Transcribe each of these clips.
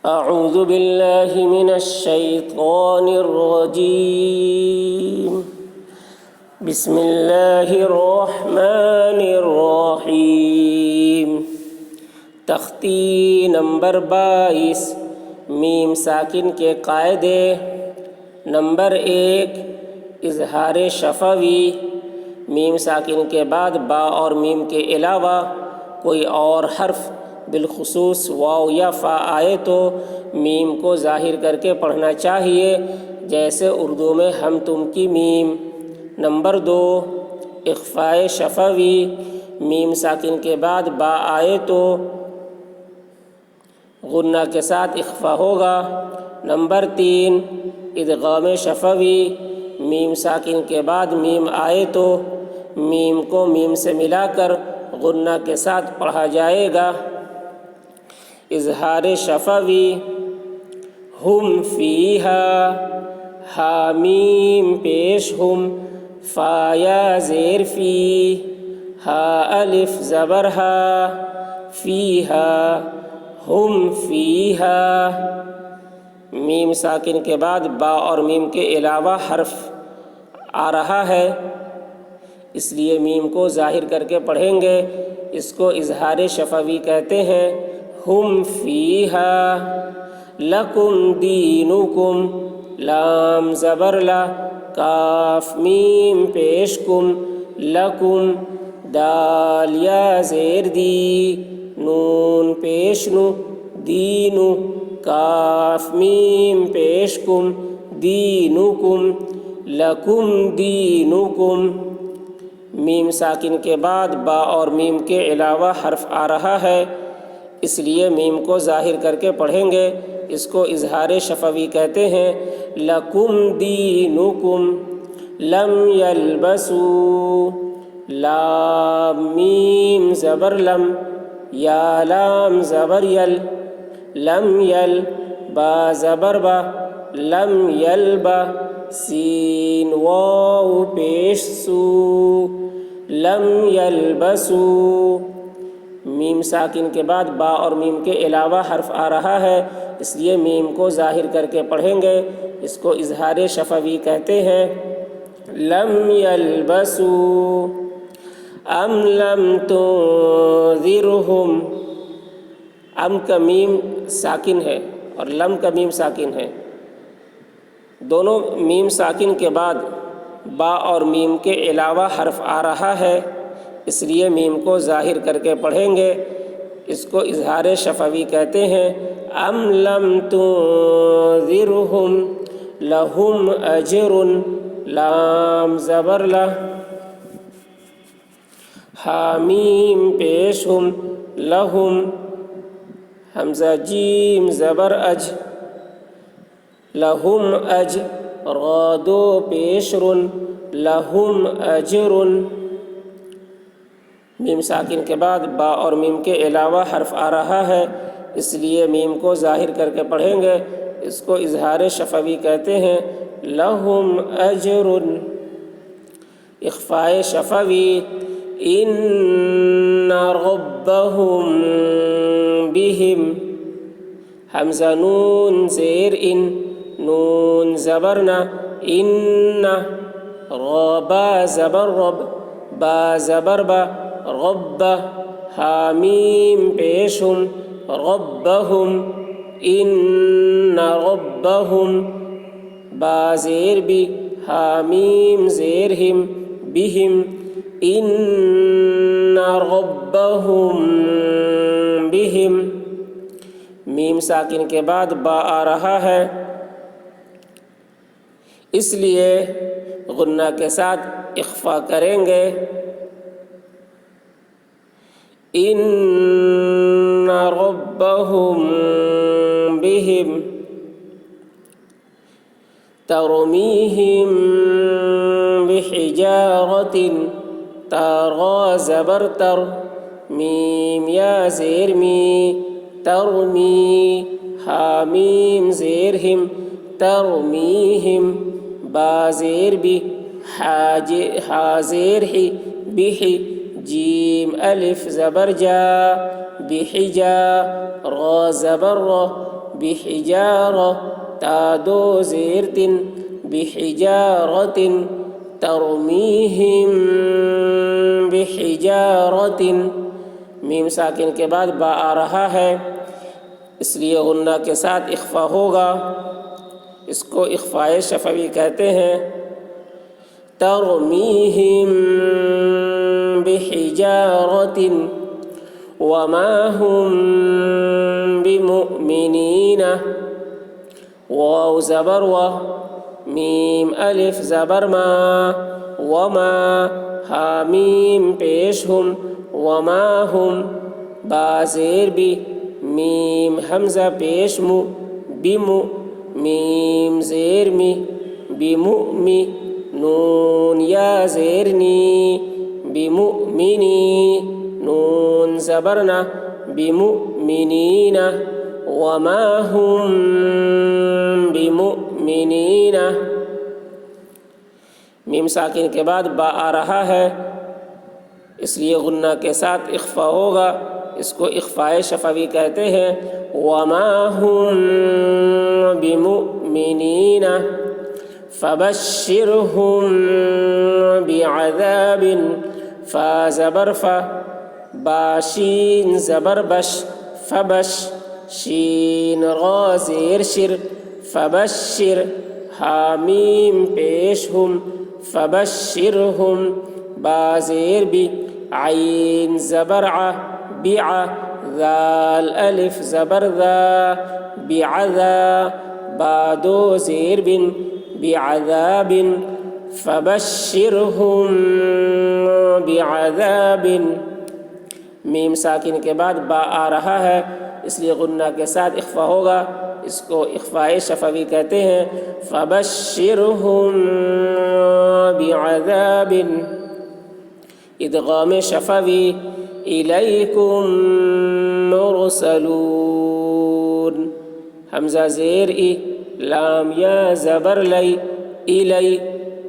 اعوذ باللہ من الشیطان الرجیم بسم اللہ الرحمن الرحیم۔ تختی نمبر 22 میم ساکن کے قاعدے۔ نمبر 1 اظہار شفوی۔ میم ساکن کے بعد با اور میم کے علاوہ کوئی اور حرف بالخصوص واو یا فا آئے تو میم کو ظاہر کر کے پڑھنا چاہیے، جیسے اردو میں ہم تم کی میم۔ نمبر 2 اخفائے شفوی۔ میم ساکن کے بعد با آئے تو غنہ کے ساتھ اخفا ہوگا۔ نمبر 3 ادغام شفوی۔ میم ساکن کے بعد میم آئے تو میم کو میم سے ملا کر غنہ کے ساتھ پڑھا جائے گا۔ اظہار شفوی۔ ہم فیہا، ہا میم پیش ہم، فا یا زیر فی، ہا الف زبر ہا، فیہا، ہم فیہا۔ میم ساکن کے بعد با اور میم کے علاوہ حرف آ رہا ہے، اس لیے میم کو ظاہر کر کے پڑھیں گے، اس کو اظہار شفوی کہتے ہیں۔ ہم فیہا، لکم دینکم، لام زبر لا، کاف میم پیش کم، لکم، دال یا زیر دی، نون پیش نو، دینو، کاف میم پیش کم، دینکم، لکم دینکم۔ میم ساکن کے بعد با اور میم کے علاوہ حرف آ رہا ہے، اس لیے میم کو ظاہر کر کے پڑھیں گے، اس کو اظہار شفوی کہتے ہیں۔ لکم دینکم، لم یلبسوا، لام میم زبر لم، یا لام زبر یل، لم یل، با زبر با، لم یلبا، سین واو پیش سو، لم یلبسوا۔ میم ساکن کے بعد با اور میم کے علاوہ حرف آ رہا ہے، اس لیے میم کو ظاہر کر کے پڑھیں گے، اس کو اظہار شفوی کہتے ہیں۔ لم یلبسوا، ام لم تنذرہم، ام کا میم ساکن ہے اور لم کا میم ساکن ہے، دونوں میم ساکن کے بعد با اور میم کے علاوہ حرف آ رہا ہے، اس لیے میم کو ظاہر کر کے پڑھیں گے، اس کو اظہار شفوی کہتے ہیں۔ ام لم تنذرہم لہم اجر، لام زبر لا، حامیم پیش ہم، لہم، حمزہ جیم زبر اج، لہم اج، را دو پیش رن، لہم اجر۔ میم ساکن کے بعد با اور میم کے علاوہ حرف آ رہا ہے، اس لیے میم کو ظاہر کر کے پڑھیں گے، اس کو اظہار شفوی کہتے ہیں۔ لہم اجر، اخفائے شفوی۔ ان ربہم بہم، حمزہ نون زیر ان، نون زبر نا، ان، را با زبر رب، با زبر با، رب، حامیم پیشم، ربہم، ان ربہم، با زیر بی، حامیم زیر ہم، بہم، ان ربہم بہم۔ میم ساکن کے بعد با آ رہا ہے، اس لیے غنہ کے ساتھ اخفا کریں گے۔ ان ربہم بہم، ترمیہم بحجارۃ، تارا زبر تر، میم یا زیر می، ترمی، حامیم زیر ہم، ترمیہم، با زیر بی، حا زیر ہی، بحی، جیم الف زبر جا، بحجا، را زبر را، بحجارہ، تا دو زیر تن، بحجارۃ، ترمیہم بحجارۃ، میم ساکن کے بعد با آ رہا ہے اس لیے غنہ کے ساتھ اخفا ہوگا، اس کو اخفاء شفوی کہتے ہیں۔ ترمیہم بحجارۃ وما هم بمؤمنین، واو زبر و، میم الف زبر ما، وما، حامیم پیش ہم، وما ہم، با زیر بی، میم حمزہ پیش مو، بمو، میم زیر می، بمؤمی، نون یا زیر نی، بمؤمنی، نون زبرنا، بمؤمنین، وما هم بمؤمنین، میم ساکن کے بعد با آ رہا ہے اس لیے غنہ کے ساتھ اخفا ہوگا، اس کو اخفاء شفوی کہتے ہیں۔ وما هم بمؤمنین فبشرهم بعذاب، فا زبر فا، باشین زبر بش، فبش، شین غا زیر شر، فبشر، حامیم پیش ہم، فبشرهم، با زیر بی، عین زبر ع، بیع، ذال الف زبر ذا، بعذا، با دو زیر بن، بعذاب، فبشرهم بعذاب، میم ساکن کے بعد با آ رہا ہے اس لیے غنہ کے ساتھ اخفا ہوگا، اس کو اخفاء شفوی کہتے ہیں۔ فبشرهم بعذاب، ادغام شفوی، الیکم مرسلون، حمزہ زیر ای، لام یا زبر لی، الی،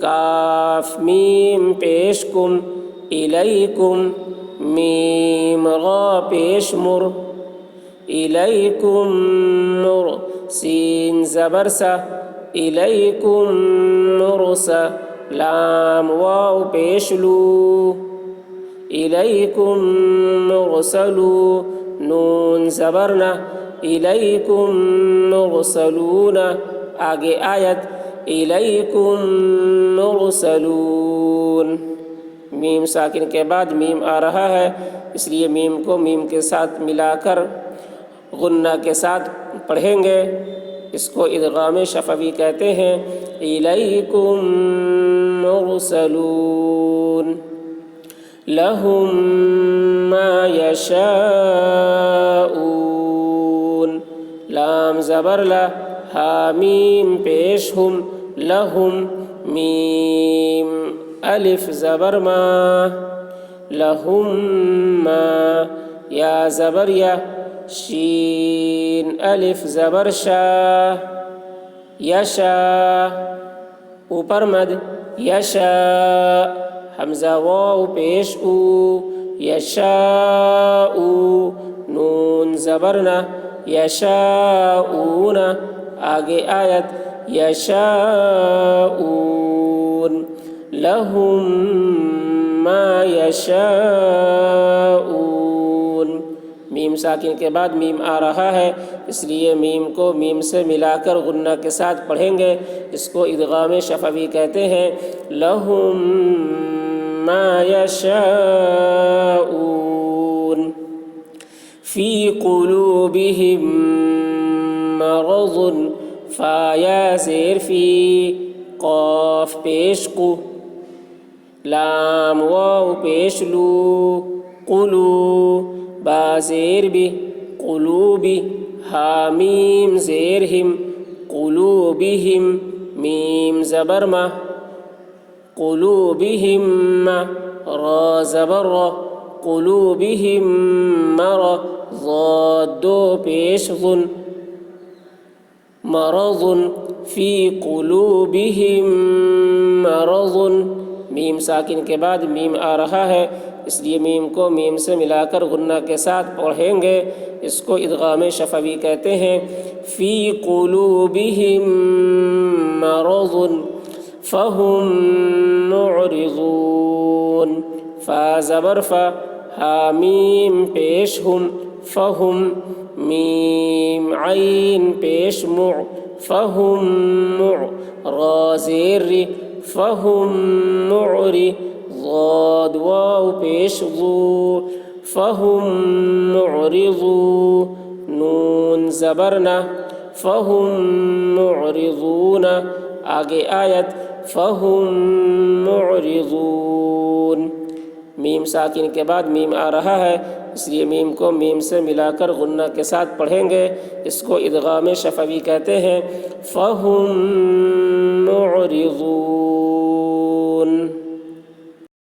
کاف میم پیش کم، الیکم، میم غا پیش مر، الیکم مر، سین زبر سا، الیکم مرسا، لام واو پیش لو، الیکم مرسلو، نون زبرنا، الیکم مرسلون، آگے آیت الیکم مرسلون، میم ساکن کے بعد میم آ رہا ہے اس لیے میم کو میم کے ساتھ ملا کر غنہ کے ساتھ پڑھیں گے، اس کو ادغام شفوی کہتے ہیں۔ الیکم مرسلون لہم ما یشاءون، لام زبر لا، حامیم پیش ہم، لہم، میم الف زبر ما، لہم ما، یا زبر یا، شین الف زبر شا، یشا، اوپر مد، یشا، حمزہ واو پیش او، یشاء، نون زبرنا، یشاءون، آگے آیت یشاءون لہم ما یشاءون، میم ساکن کے بعد میم آ رہا ہے اس لیے میم کو میم سے ملا کر غنہ کے ساتھ پڑھیں گے، اس کو ادغام شفوی کہتے ہیں۔ لہم ما یشاءون فی قلوبہم مرض، فا یا زیر فی، قاف پیش قو، لام واو پیش لو، قلو، با زیر بی، قلوبی، حامیم زیر ہم، قلوبہم، میم زبر ما، قلوبہم ما، را زبر را، قلوبہم مرا، ضاد دو پیش ظن، مرض، فی قلوبہم مرض، میم ساکن کے بعد میم آ رہا ہے اس لیے میم کو میم سے ملا کر غنہ کے ساتھ پڑھیں گے، اس کو ادغام شفوی کہتے ہیں۔ فی قلوبہم مرض فہم معرضون فا زبر فا حامیم پیش ہم فہم میم عین پیش مع فہم مع را زیر ری فہم معری ضاد واو پیش ضو فہم معرضو نون زبرنا فہم معرضون آگے آیت فہم معرضون میم ساکن کے بعد میم آ رہا ہے، اس لیے میم کو میم سے ملا کر غنہ کے ساتھ پڑھیں گے، اس کو ادغام شفوی کہتے ہیں۔ فہم معرضون